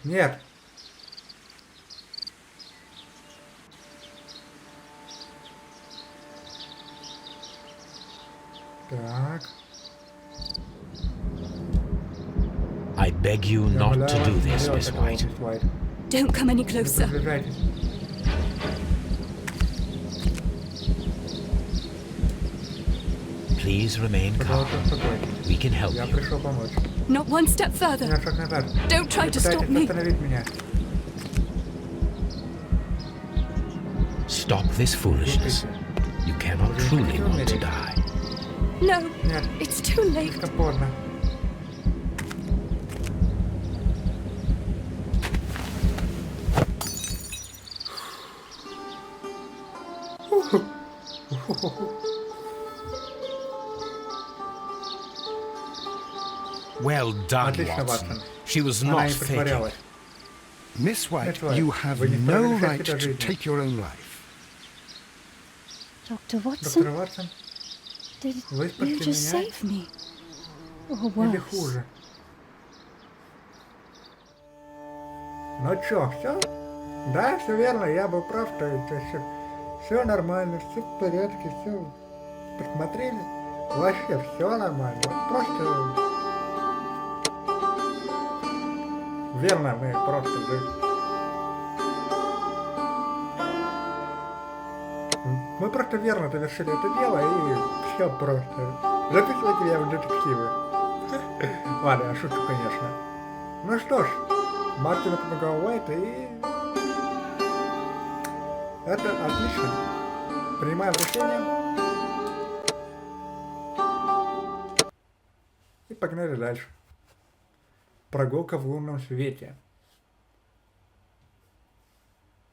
Speaker 1: Так.
Speaker 2: I beg you not to do this, Miss White.
Speaker 6: Don't come any closer.
Speaker 1: Приближайтесь.
Speaker 2: Please remain calm.
Speaker 1: Пожалуйста, успокойтесь.
Speaker 2: We can help
Speaker 1: Я
Speaker 2: you.
Speaker 1: пришел помочь.
Speaker 6: Not one step
Speaker 1: На
Speaker 6: further.
Speaker 1: шаг назад.
Speaker 6: Don't try
Speaker 1: Не
Speaker 6: to stop
Speaker 1: пытайтесь
Speaker 6: me.
Speaker 1: остановить меня.
Speaker 2: Stop this foolishness. You cannot truly want to die.
Speaker 6: No,
Speaker 1: Нет,
Speaker 6: it's too late.
Speaker 1: слишком поздно.
Speaker 7: Well done,
Speaker 1: Отлично,
Speaker 7: Watson.
Speaker 1: Ватсон.
Speaker 7: She was
Speaker 1: Она
Speaker 7: not
Speaker 1: не
Speaker 7: faking.
Speaker 1: притворялась.
Speaker 3: Miss White,
Speaker 1: Miss White,
Speaker 3: you have
Speaker 1: вы не
Speaker 3: no
Speaker 1: вправе
Speaker 3: right
Speaker 1: лишать себя
Speaker 3: to
Speaker 1: жизни.
Speaker 3: take your own life.
Speaker 6: Dr.
Speaker 1: Доктор
Speaker 6: Watson,
Speaker 1: Ватсон,
Speaker 6: did
Speaker 1: вы
Speaker 6: you
Speaker 1: спасли
Speaker 6: just
Speaker 1: меня
Speaker 6: save me? Or
Speaker 1: или
Speaker 6: worse?
Speaker 1: хуже? Ну чё, все? Да, все верно, я был прав, что это все нормально, все в порядке, все посмотрели. Вообще все нормально. Просто верно, мы просто мы просто верно завершили это дело и все просто. Записывайте меня в детективы. Ладно, я шучу, конечно. Ну что ж, Мартину помогал Уайт, и это отлично. Принимаем решение. И погнали дальше. Прогулка в лунном свете.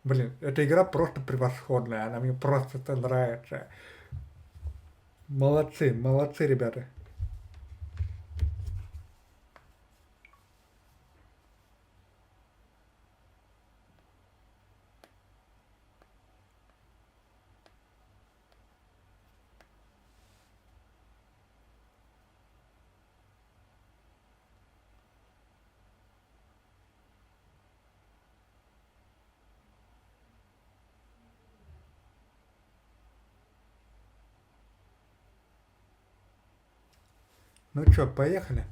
Speaker 1: Блин, эта игра просто превосходная, она мне просто нравится. Молодцы, молодцы, ребята. Ну чё, поехали?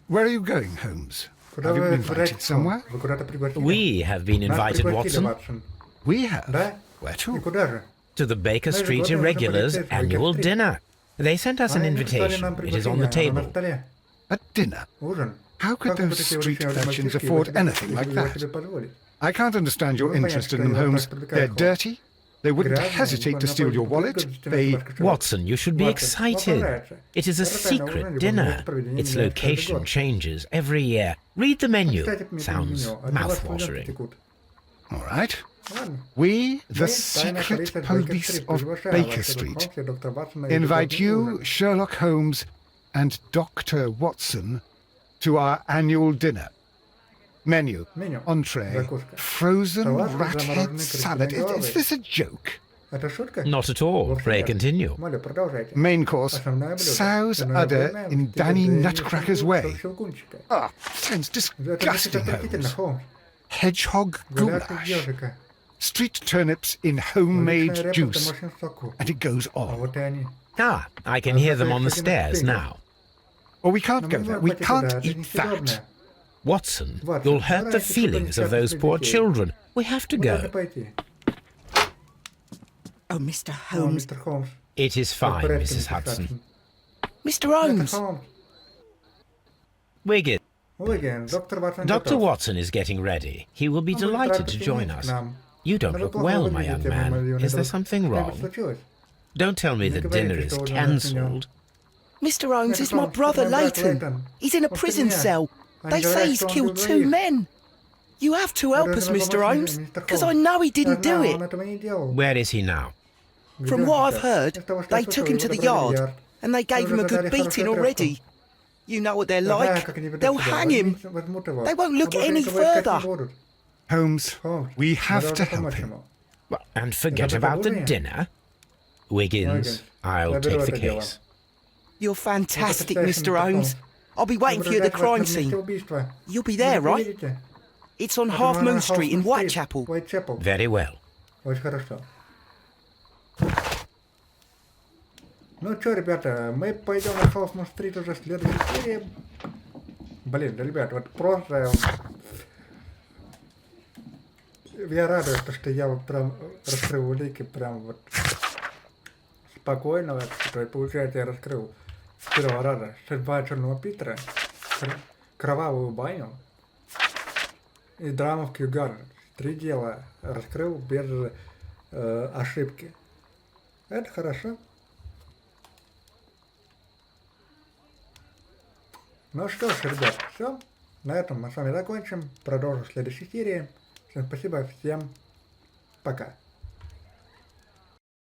Speaker 3: Where are you going, Holmes?
Speaker 1: Куда
Speaker 3: Have you
Speaker 1: вы
Speaker 3: been invited
Speaker 1: собираетесь?
Speaker 3: somewhere?
Speaker 1: Вы куда-то пригласили?
Speaker 2: We have been
Speaker 1: Нас
Speaker 2: invited,
Speaker 1: пригласили,
Speaker 2: Watson,
Speaker 1: Ватсон.
Speaker 3: We have.
Speaker 1: Да?
Speaker 3: Where
Speaker 1: И
Speaker 3: to?
Speaker 1: куда же?
Speaker 2: to the Baker
Speaker 1: Maybe
Speaker 2: Street
Speaker 1: what was the
Speaker 2: Irregulars'
Speaker 1: Baker
Speaker 2: annual
Speaker 1: Street?
Speaker 2: dinner. They sent us an
Speaker 1: Они прислали
Speaker 2: invitation.
Speaker 1: нам
Speaker 2: It is on the
Speaker 1: приглашение, оно на
Speaker 2: table.
Speaker 1: столе.
Speaker 3: At dinner.
Speaker 1: Ужин.
Speaker 3: How could
Speaker 1: Как вы
Speaker 3: those
Speaker 1: такие
Speaker 3: street
Speaker 1: уличные
Speaker 3: urchins
Speaker 1: мальчишки
Speaker 3: afford
Speaker 1: его
Speaker 3: anything
Speaker 1: себе-
Speaker 3: like
Speaker 1: его
Speaker 3: that?
Speaker 1: себе позволить?
Speaker 3: I can't understand your
Speaker 1: Ну, понятно,
Speaker 3: interest in
Speaker 1: что
Speaker 3: them,
Speaker 1: они
Speaker 3: Holmes.
Speaker 1: так привлекают,
Speaker 3: They're
Speaker 1: Холмс.
Speaker 3: dirty. They wouldn't
Speaker 1: Грязные,
Speaker 3: hesitate to
Speaker 1: напали
Speaker 3: steal your wallet.
Speaker 1: прыгают,
Speaker 3: They...
Speaker 1: ваш кошелек.
Speaker 2: Watson, you should be
Speaker 1: Watson,
Speaker 2: excited.
Speaker 1: понравится.
Speaker 2: It is a
Speaker 1: Это тайное
Speaker 2: secret
Speaker 1: ужин,
Speaker 2: dinner.
Speaker 1: любое проведение
Speaker 2: Its
Speaker 1: меняется каждый
Speaker 2: location
Speaker 1: год.
Speaker 2: changes every year. Read the menu.
Speaker 1: Почитайте мне
Speaker 2: Sounds
Speaker 1: меню, от вас слюнки
Speaker 2: mouth-watering.
Speaker 1: текут.
Speaker 3: All right.
Speaker 1: Ладно.
Speaker 3: We, the
Speaker 1: Мы, тайная
Speaker 3: secret
Speaker 1: полиция
Speaker 3: police
Speaker 1: Бейкер-стрит,
Speaker 3: of
Speaker 1: приглашаем
Speaker 3: Baker
Speaker 1: вас, Шерлок
Speaker 3: Street,
Speaker 1: Холмс и доктор Ватсон на
Speaker 3: invite
Speaker 1: ежегодный
Speaker 3: you,
Speaker 1: ужин.
Speaker 3: Sherlock Holmes, and Dr. Watson to our annual dinner. Menu,
Speaker 1: Меню.
Speaker 3: entree,
Speaker 1: Закуска.
Speaker 3: frozen
Speaker 1: Салат из
Speaker 3: rat
Speaker 1: замороженной
Speaker 3: head salad.
Speaker 1: крысиной головы.
Speaker 3: Is this a joke?
Speaker 1: Это шутка?
Speaker 2: Not at all.
Speaker 1: Вовсе
Speaker 2: Pray
Speaker 1: нет.
Speaker 2: continue.
Speaker 1: Молю, продолжайте.
Speaker 3: Main course,
Speaker 1: Основное блюдо.
Speaker 3: sow's
Speaker 1: Основное
Speaker 3: udder
Speaker 1: блюдо
Speaker 3: in
Speaker 1: в
Speaker 3: Danny
Speaker 1: стиле
Speaker 3: Nutcracker's way.
Speaker 1: щелкунчика.
Speaker 3: Ah, sounds
Speaker 1: Это звучит
Speaker 3: disgusting,
Speaker 1: отвратительно,
Speaker 3: Holmes.
Speaker 1: Холмс.
Speaker 3: Hedgehog
Speaker 1: Гуляш из
Speaker 3: goulash,
Speaker 1: ежика.
Speaker 3: street turnips in homemade
Speaker 1: Уличная репа в
Speaker 3: juice,
Speaker 1: домашнем соку.
Speaker 3: and it goes
Speaker 1: А
Speaker 3: on.
Speaker 1: вот и они.
Speaker 2: Ah, I can hear them on the stairs now.
Speaker 3: Well, we can't
Speaker 1: Но
Speaker 3: go
Speaker 1: мы
Speaker 3: there.
Speaker 1: можем
Speaker 3: We
Speaker 1: пойти туда,
Speaker 3: can't
Speaker 1: это
Speaker 3: eat that.
Speaker 1: несъедобное.
Speaker 2: Watson,
Speaker 1: Watson,
Speaker 2: you'll hurt the
Speaker 1: давайте что-то
Speaker 2: feelings of those poor
Speaker 1: детей.
Speaker 2: children. We have to
Speaker 1: Мы должны
Speaker 2: go.
Speaker 1: пойти.
Speaker 8: Oh, Mr.
Speaker 1: О,
Speaker 8: Holmes.
Speaker 1: мистер Холмс.
Speaker 2: It is
Speaker 1: Всё в
Speaker 2: fine,
Speaker 1: порядке,
Speaker 2: Mrs.
Speaker 1: мистер
Speaker 2: Hudson.
Speaker 1: Хадсон.
Speaker 8: Mr.
Speaker 1: Мистер
Speaker 8: Holmes.
Speaker 1: Холмс.
Speaker 2: Wiggins,
Speaker 1: Уиггин, доктор Ватсон
Speaker 2: Dr.
Speaker 1: готов.
Speaker 2: Watson is getting ready. He will be
Speaker 1: Он будет
Speaker 2: delighted
Speaker 1: рад
Speaker 2: to join
Speaker 1: присоединиться
Speaker 2: us.
Speaker 1: к нам.
Speaker 2: You don't
Speaker 1: Но вы
Speaker 2: look
Speaker 1: плохо
Speaker 2: well, my young
Speaker 1: выглядите, мой
Speaker 2: man.
Speaker 1: юный
Speaker 2: Is there
Speaker 1: друг.
Speaker 2: something
Speaker 1: Что-нибудь
Speaker 2: wrong?
Speaker 1: случилось?
Speaker 2: Don't tell me
Speaker 1: Не
Speaker 2: the
Speaker 1: говорите,
Speaker 2: dinner is
Speaker 1: что ужин отменен.
Speaker 2: cancelled.
Speaker 8: Mr. Holmes
Speaker 1: Mr.
Speaker 8: is my
Speaker 1: Holmes,
Speaker 8: brother
Speaker 1: my brother
Speaker 8: Leighton.
Speaker 1: Leighton.
Speaker 8: He's in a
Speaker 1: What's
Speaker 8: prison
Speaker 1: the matter?
Speaker 8: cell.
Speaker 1: I'm
Speaker 8: They say
Speaker 1: glad
Speaker 8: he's
Speaker 1: to
Speaker 8: killed
Speaker 1: understand.
Speaker 8: 2 men. You have to help us, Mr. Holmes, because I know he didn't do it.
Speaker 1: Он этого не делал.
Speaker 2: Where is he now?
Speaker 8: From
Speaker 1: Где
Speaker 8: what
Speaker 1: он
Speaker 8: I've
Speaker 1: сейчас?
Speaker 8: heard,
Speaker 1: Из того, что
Speaker 8: they
Speaker 1: я
Speaker 8: took
Speaker 1: слышал,
Speaker 8: him to
Speaker 1: его
Speaker 8: the
Speaker 1: забрали в
Speaker 8: yard,
Speaker 1: ярд.
Speaker 8: and they gave him a
Speaker 1: Уже
Speaker 8: good
Speaker 1: дали
Speaker 8: beating
Speaker 1: хорошую
Speaker 8: already. You know what they're
Speaker 1: Знаю,
Speaker 8: like.
Speaker 1: как они ведут
Speaker 8: They'll
Speaker 1: себя.
Speaker 8: hang him.
Speaker 1: Возьмут его.
Speaker 8: They won't look
Speaker 1: А больше
Speaker 8: any
Speaker 1: никого искать не
Speaker 8: further.
Speaker 1: будут.
Speaker 3: Holmes,
Speaker 1: Холмс,
Speaker 3: we
Speaker 1: мы
Speaker 3: have
Speaker 1: должны
Speaker 3: to help
Speaker 1: помочь
Speaker 3: him.
Speaker 1: ему.
Speaker 2: Well, and forget
Speaker 1: Это
Speaker 2: about the
Speaker 1: побудение.
Speaker 2: dinner. Wiggins,
Speaker 1: Wiggins,
Speaker 2: I'll
Speaker 1: я беру
Speaker 2: take the
Speaker 1: это дело.
Speaker 2: case.
Speaker 8: You're fantastic,
Speaker 1: Это
Speaker 8: Mr.
Speaker 1: потрясающе,
Speaker 8: Holmes. I'll be waiting for you at the crime scene. You'll be there, right? It's on Half Moon Street in Whitechapel.
Speaker 2: Very well.
Speaker 1: Очень хорошо. Ну что, ребята, мы пойдем на Half Moon Street уже в следующей серии. Блин, да, ребят, вот просто... Я радуюсь, что я вот прям раскрыл улики, прям вот спокойно, то есть, получается, я раскрыл с первого раза «Судьба Черного Питера», «Кровавую баню» и «Драму в Кью-Гарден». 3 дела раскрыл без ошибки. Это хорошо. Ну что ж, ребят, все. На этом мы с вами закончим. Продолжим в следующей серии. Всем спасибо, всем пока.